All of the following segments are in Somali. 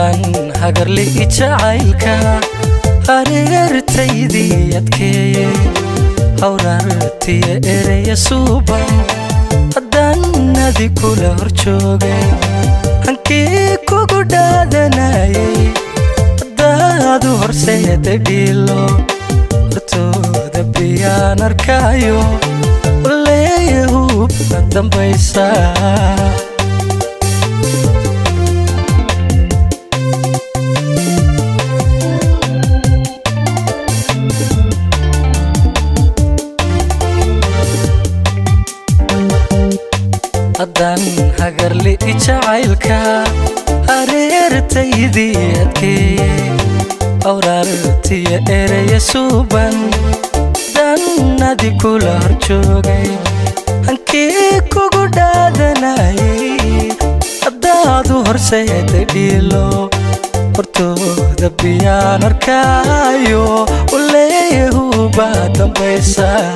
haddaan hagarli jacaylka hareertaydii adkeeye hawraartiya eraya suuban haddaan adi kula hor joogay hankii kugu dhaadanayay haddaadu horseeday dhiilo hortooda biyaan arkaayo waleeya hubna dambaysaa haddaan hagarli jacaylka hareertaydii adkeeye hawraartiya eraya suuban haddaan adi kula hor joogay hankii kugu dhaadanayay haddaadu horseeday dhiilo hortooda biyaan arkaayo waleeya hubaa dambaysaa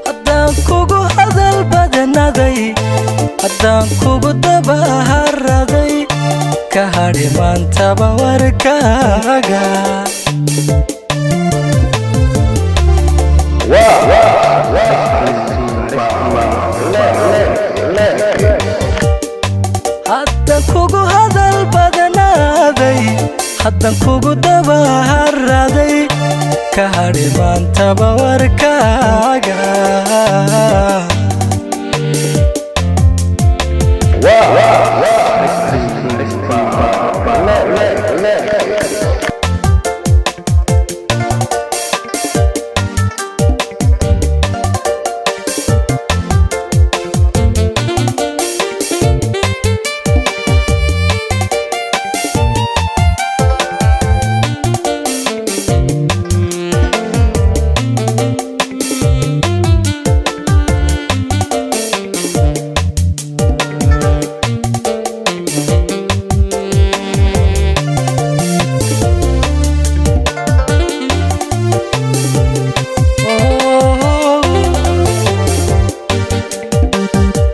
haddaan kugu hadal badanaday haddaan kugu dabaharaday ka hadhi maantaba warkaaga haddaan kugu hadal badanaday haddaan kugu dabaharaday ka hadhi maantaba warkaaga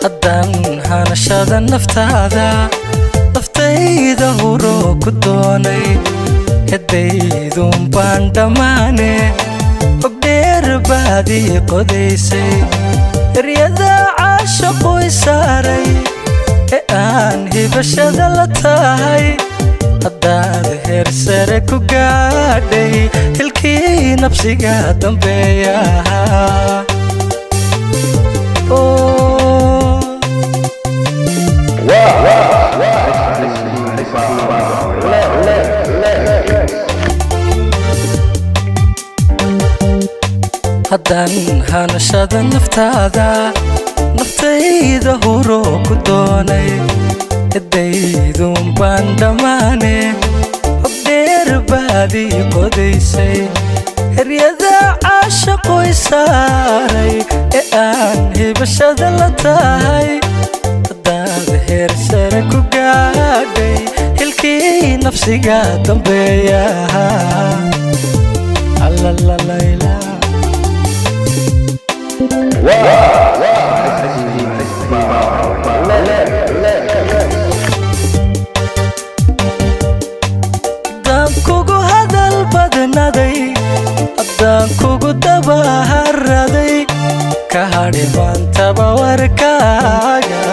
haddaan hanashada naftayda huro ku doonay heddaydun baan dhammaane hogdheer baadii qodaysay eryada caashaqu i saaray ee aan hibashada la tahay haddaad heer sare ku gaadhay hilkii nafsiga dambeeyahaa haddaan hanashada naftayda huro ku doonay heddaydun baan dhammaane hogdheer baadii qodaysay eryada caashaqu i saaray ee aan hibashada la tahay haddaad heer sare ku gaadhay hilkii nafsiga dambeeyahaa allalayla haddaan kugu hadal badanaday haddaan kugu dabaharaday ka hadhi maantaba warkaaga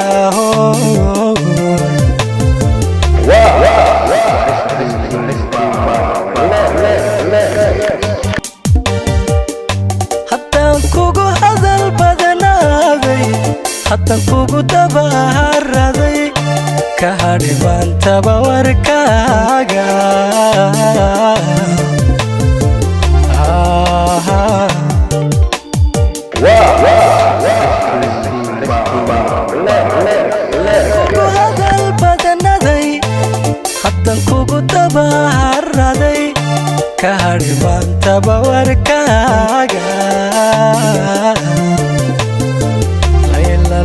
haddaan kugu hadal badanaday haddaan kugu dabaharaday ka hadhi maantaba warkaaga hadal badanaday haddaan kugu dabaharaday ka hadhi maantaba warkaaga layla